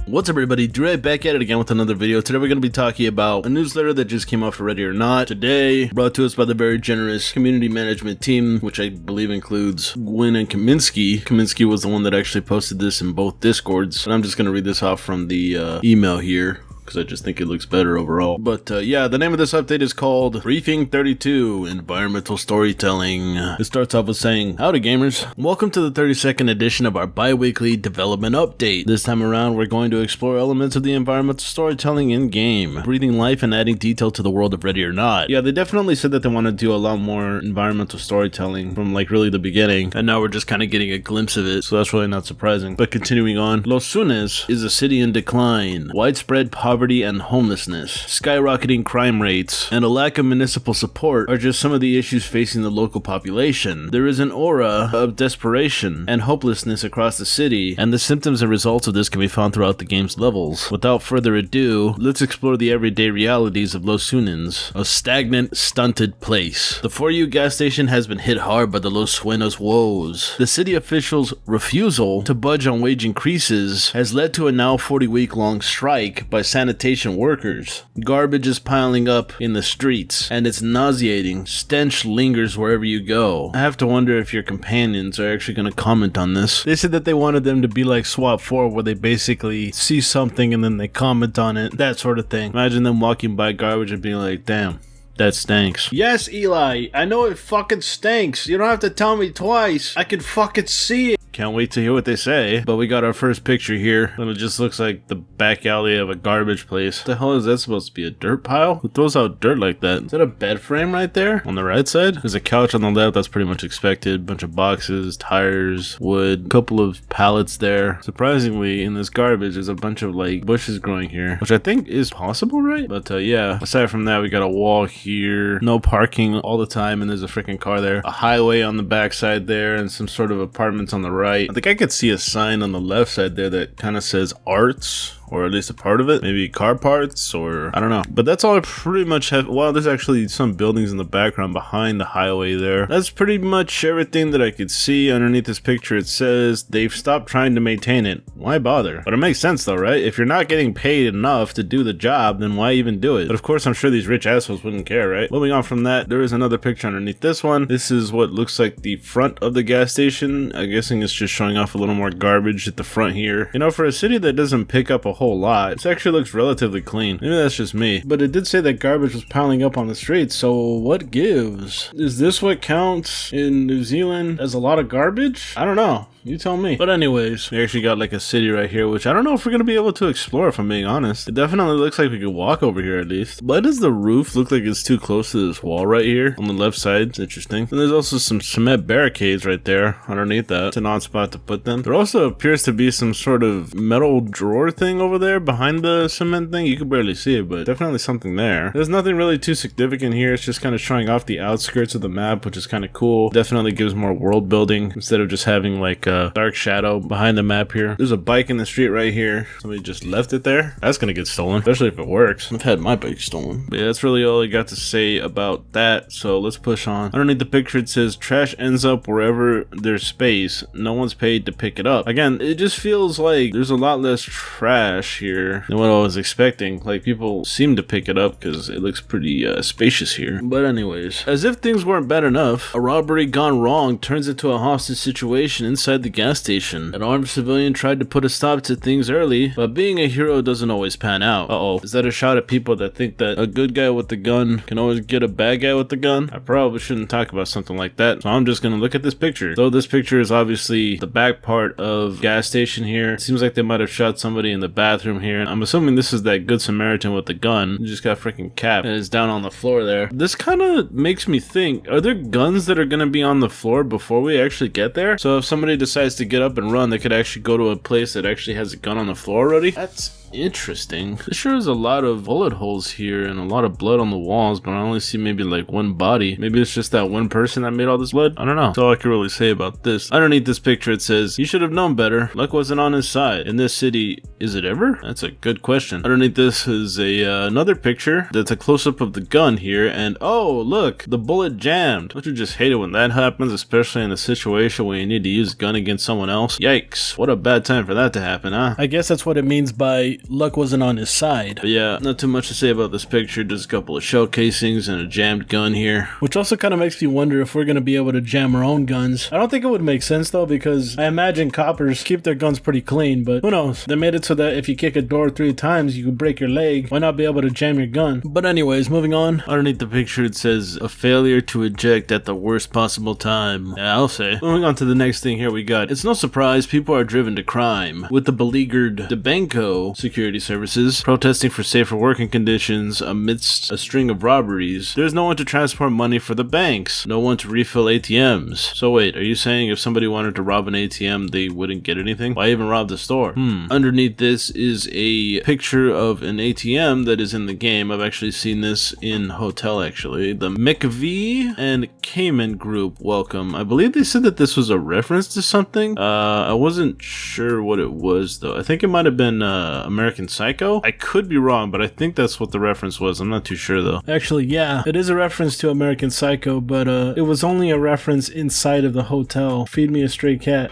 What's up everybody, DueRag back at it again with another video. Today we're going to be talking about a newsletter that just came out for Ready or Not today, brought to us by the very generous community management team, which I believe includes Gwyn and Kaminsky. Kaminsky was the one that actually posted this in both Discords, and I'm just going to read this off from the email here, because I just think it looks better overall. But yeah, the name of this update is called Briefing 32 Environmental Storytelling. It starts off with saying, "Howdy gamers, welcome to the 32nd edition of our bi-weekly development update. This time around we're going to explore elements of the environmental storytelling in game, breathing life and adding detail to the world of Ready or Not." Yeah, they definitely said that they want to do a lot more environmental storytelling from like really the beginning, and now we're just kind of getting a glimpse of it, so that's really not surprising. But continuing on, Los Sunes is a city in decline. Widespread poverty and homelessness, skyrocketing crime rates, and a lack of municipal support are just some of the issues facing the local population. There is an aura of desperation and hopelessness across the city, and the symptoms and results of this can be found throughout the game's levels. Without further ado, let's explore the everyday realities of Los Sunes, a stagnant, stunted place. The For You gas station has been hit hard by the Los Suenos woes. The city officials' refusal to budge on wage increases has led to a now 40-week-long strike by sanitation workers. Garbage is piling up in the streets, and it's nauseating. Stench lingers wherever you go. I have to wonder if your companions are actually going to comment on this. They said that they wanted them to be like SWAT 4, where they basically see something and then they comment on it, that sort of thing. Imagine them walking by garbage and being like, damn, that stinks. Yes, Eli, I know it fucking stinks. You don't have to tell me twice. I can fucking see it. Can't wait to hear what they say. But we got our first picture here, and it just looks like the back alley of a garbage place. What the hell is that supposed to be, a dirt pile? Who throws out dirt like that? Is that a bed frame right there? On the right side? There's a couch on the left, that's pretty much expected. Bunch of boxes, tires, wood, a couple of pallets there. Surprisingly, in this garbage, there's a bunch of like bushes growing here, which I think is possible, right? But yeah, aside from that, we got a wall here, no parking all the time, and there's a freaking car there. A highway on the back side there, and some sort of apartments on the right. I think I could see a sign on the left side there that kind of says arts, or at least a part of it, maybe car parts, or I don't know. But that's all I pretty much have. Wow, there's actually some buildings in the background behind the highway there. That's pretty much everything that I could see. Underneath this picture it says they've stopped trying to maintain it. Why bother? But it makes sense though, right? If you're not getting paid enough to do the job, then why even do it? But of course I'm sure these rich assholes wouldn't care, right? Moving on from that, there is another picture underneath this one. This is what looks like the front of the gas station. I'm guessing it's just showing off a little more garbage at the front here. You know, for a city that doesn't pick up a whole lot, this actually looks relatively clean. Maybe that's just me, but it did say that garbage was piling up on the streets, so what gives? Is this what counts in New Zealand as a lot of garbage? I don't know. You tell me. But anyways, we actually got like a city right here, which I don't know if we're going to be able to explore, if I'm being honest. It definitely looks like we could walk over here at least. Why does the roof look like it's too close to this wall right here on the left side? It's interesting. And there's also some cement barricades right there underneath that. It's an odd spot to put them. There also appears to be some sort of metal drawer thing over there behind the cement thing. You can barely see it, but definitely something there. There's nothing really too significant here. It's just kind of showing off the outskirts of the map, which is kind of cool. Definitely gives more world building instead of just having like dark shadow behind the map here. There's a bike in the street right here. Somebody just left it there. That's gonna get stolen, especially if it works. I've had my bike stolen. But yeah, that's really all I got to say about that, so let's push on. Underneath the picture it says trash ends up wherever there's space. No one's paid to pick it up. Again, it just feels like there's a lot less trash here than what I was expecting. Like, people seem to pick it up because it looks pretty spacious here. But anyways, as if things weren't bad enough, a robbery gone wrong turns into a hostage situation inside the gas station. An armed civilian tried to put a stop to things early, but being a hero doesn't always pan out. Uh-oh, is that a shot at people that think that a good guy with the gun can always get a bad guy with the gun? I probably shouldn't talk about something like that, so I'm just gonna look at this picture. So this picture is obviously the back part of gas station here. It seems like they might have shot somebody in the bathroom here. I'm assuming this is that good Samaritan with the gun who just got freaking capped and is down on the floor there. This kind of makes me think, are there guns that are gonna be on the floor before we actually get there? So if somebody decides to get up and run, they could actually go to a place that actually has a gun on the floor already? That's Interesting. This sure is a lot of bullet holes here and a lot of blood on the walls, but I only see maybe like one body. Maybe it's just that one person that made all this blood. I don't know. That's all I can really say about this. Underneath this picture it says, "You should have known better. Luck wasn't on his side. In this city, is it ever?" That's a good question. Underneath this is another picture that's a close-up of the gun here, and oh look, the bullet jammed. Don't you just hate it when that happens, especially in a situation where you need to use a gun against someone else? Yikes, what a bad time for that to happen, huh? I guess that's what it means by luck wasn't on his side. But yeah, not too much to say about this picture. Just a couple of shell casings and a jammed gun here. Which also kind of makes me wonder if we're going to be able to jam our own guns. I don't think it would make sense though, because I imagine coppers keep their guns pretty clean, but who knows? They made it so that if you kick a door 3 times, you could break your leg. Why not be able to jam your gun? But anyways, moving on. Underneath the picture it says, "A failure to eject at the worst possible time." Yeah, I'll say. Moving on to the next thing here we got. It's no surprise people are driven to crime, with the beleaguered DeBanko security services protesting for safer working conditions amidst a string of robberies. There's no one to transport money for the banks, no one to refill ATMs. So wait, are you saying if somebody wanted to rob an ATM, they wouldn't get anything? Why even rob the store? Underneath this is a picture of an ATM that is in the game. I've actually seen this in Hotel, actually. The McV and Cayman group, welcome. I believe they said that this was a reference to something. I wasn't sure what it was, though. I think it might have been American Psycho. I could be wrong, but I think that's what the reference was. I'm not too sure, though. Actually, yeah, it is a reference to American Psycho, but it was only a reference inside of the hotel. Feed me a stray cat.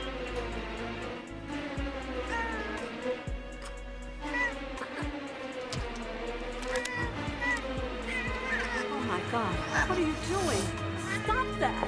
Oh my God, what are you doing? Stop that!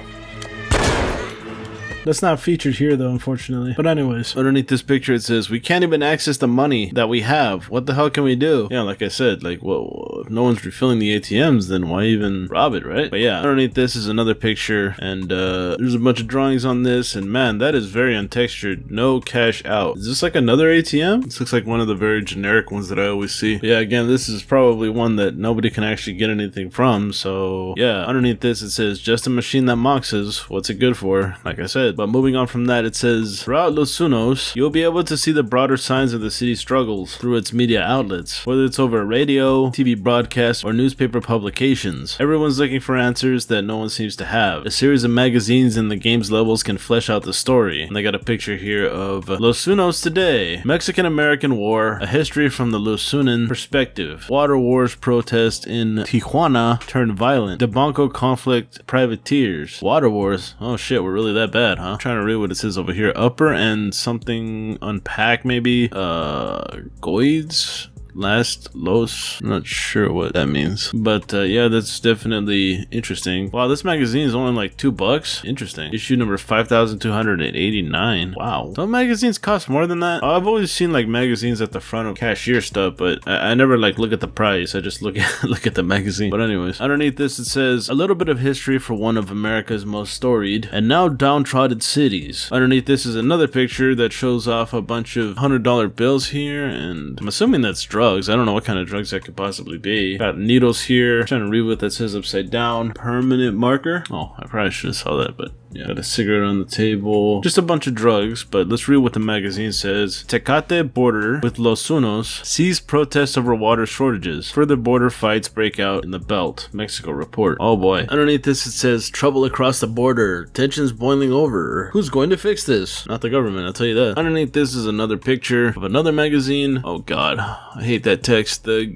That's not featured here though, unfortunately. But anyways. Underneath this picture it says, "We can't even access the money that we have. What the hell can we do?" Yeah, like I said, like, well, if no one's refilling the ATMs, then why even rob it, right? But yeah, underneath this is another picture, and there's a bunch of drawings on this, and man, that is very untextured. No cash out. Is this like another ATM? This looks like one of the very generic ones that I always see. But yeah, again, this is probably one that nobody can actually get anything from, so yeah. Underneath this it says, "Just a machine that mocks us. What's it good for?" Like I said. But moving on from that, it says, "Throughout Los Unos, you'll be able to see the broader signs of the city's struggles through its media outlets, whether it's over radio, TV broadcasts, or newspaper publications. Everyone's looking for answers that no one seems to have. A series of magazines in the game's levels can flesh out the story." And I got a picture here of Los Unos today. Mexican-American War, a history from the Los Unan perspective. Water wars protest in Tijuana turned violent. DeBanko conflict privateers. Water wars? Oh shit, we're really that bad, huh? I'm trying to read what it says over here. Upper and something unpack maybe. Goids? Last Los, I'm not sure what that means, but yeah, that's definitely interesting. Wow, this magazine is only like $2. Interesting. Issue number 5289. Wow, some magazines cost more than that. I've always seen like magazines at the front of cashier stuff, but I never like look at the price. I just look at the magazine. But anyways, underneath this it says, "A little bit of history for one of America's most storied and now downtrodden cities." Underneath this is another picture that shows off a bunch of $100 bills here, and I'm assuming that's drugs. I don't know what kind of drugs that could possibly be. Got needles here. I'm trying to read what that says upside down. Permanent marker. Oh, I probably should have saw that, but yeah. Got a cigarette on the table. Just a bunch of drugs, but let's read what the magazine says. Tecate border with Los Unos sees protests over water shortages. Further border fights break out in the belt. Mexico report. Oh boy. Underneath this it says, "Trouble across the border. Tensions boiling over. Who's going to fix this? Not the government, I'll tell you that." Underneath this is another picture of another magazine. Oh god, I hate that text. The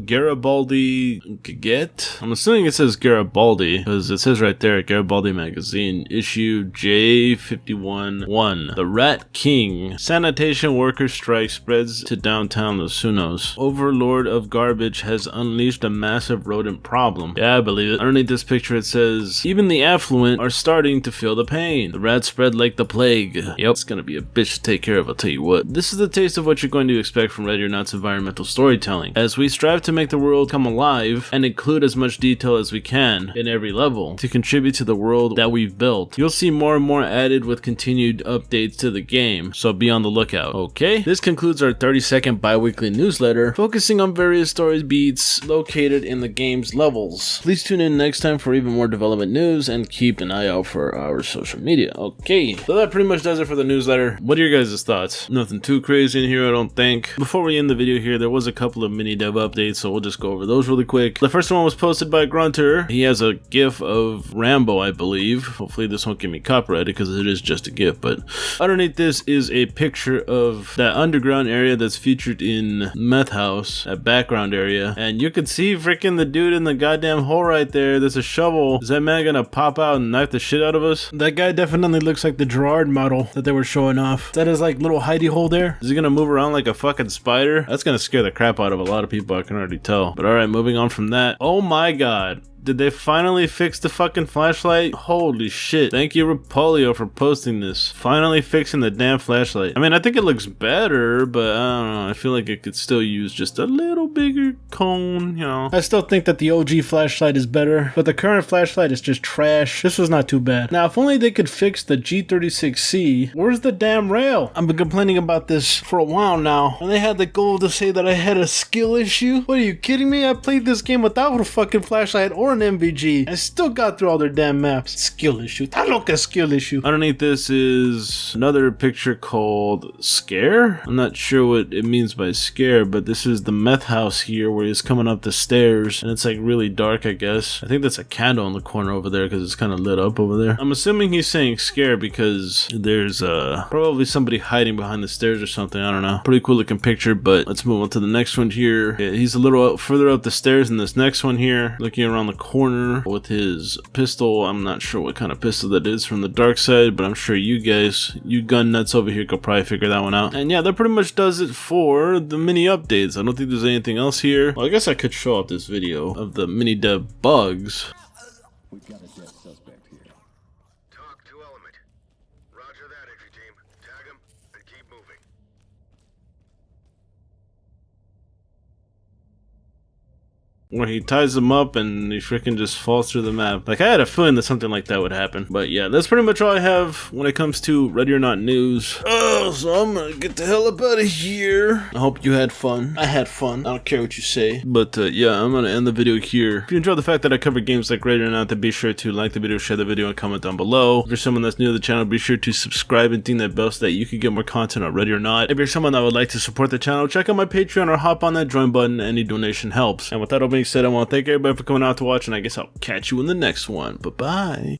Garibaldi Gazette. I'm assuming it says Garibaldi because it says right there, Garibaldi magazine, issue J51-1. The Rat King. Sanitation worker strike spreads to downtown Los Unos. Overlord of garbage has unleashed a massive rodent problem. Yeah, I believe it. Underneath this picture it says, "Even the affluent are starting to feel the pain. The rats spread like the plague." Yep, it's gonna be a bitch to take care of, I'll tell you what. This is the taste of what you're going to expect from Ready or Not's environmental storytelling, as we strive to make the world come alive and include as much detail as we can in every level to contribute to the world world that we've built. You'll see more and more added with continued updates to the game, so be on the lookout. Okay, this concludes our 30-second bi-weekly newsletter, focusing on various stories beats located in the game's levels. Please tune in next time for even more development news, and keep an eye out for our social media. Okay, so that pretty much does it for the newsletter. What are your guys' thoughts? Nothing too crazy in here, I don't think. Before we end the video here, there was a couple of mini dev updates, so we'll just go over those really quick. The first one was posted by Grunter. He has a GIF of Rambo, I believe. Hopefully this won't get me copyrighted because it is just a GIF, but underneath this is a picture of that underground area that's featured in Meth House, that background area, and you can see freaking the dude in the goddamn hole right there. There's a shovel. Is that man gonna pop out and knife the shit out of us? That guy definitely looks like the Gerard model that they were showing off. That is like little hidey hole there. Is he gonna move around like a fucking spider? That's gonna scare the crap out of a lot of people, I can already tell. But alright, moving on from that. Oh my god. Did they finally fix the fucking flashlight? Holy shit. Thank you, Rapolio, for posting this. Finally fixing the damn flashlight. I mean, I think it looks better, but I don't know. I feel like it could still use just a little bigger cone, you know. I still think that the OG flashlight is better, but the current flashlight is just trash. This was not too bad. Now, if only they could fix the G36C. Where's the damn rail? I've been complaining about this for a while now, and they had the goal to say that I had a skill issue. What, are you kidding me? I played this game without a fucking flashlight or an MVG. I still got through all their damn maps. Skill issue. Tá louca, skill issue. Underneath this is another picture called Scare. I'm not sure what it means by scare, but this is the meth house here where he's coming up the stairs, and it's like really dark, I guess. I think that's a candle in the corner over there because it's kind of lit up over there. I'm assuming he's saying scare because there's probably somebody hiding behind the stairs or something. I don't know. Pretty cool looking picture, but let's move on to the next one here. Yeah, he's a little further up the stairs in this next one here, looking around the corner with his pistol. I'm not sure what kind of pistol that is from the dark side, but I'm sure you guys, you gun nuts over here, could probably figure that one out. And yeah, that pretty much does it for the mini updates. I don't think there's anything else here. Well, I guess I could show off this video of the mini dev bugs. We've got a dead suspect here. Talk to element. Roger that, entry team. Tag him and keep moving. Where he ties them up and he freaking just falls through the map. Like, I had a feeling that something like that would happen. But yeah, that's pretty much all I have when it comes to Ready or Not news. Oh, so I'm gonna get the hell up out of here. I hope you had fun. I had fun. I don't care what you say. But yeah, I'm gonna end the video here. If you enjoyed the fact that I covered games like Ready or Not, then be sure to like the video, share the video, and comment down below. If you're someone that's new to the channel, be sure to subscribe and ding that bell so that you can get more content on Ready or Not. If you're someone that would like to support the channel, check out my Patreon or hop on that join button. Any donation helps. And with that all being said, I want to thank everybody for coming out to watch, and I guess I'll catch you in the next one. Bye-bye.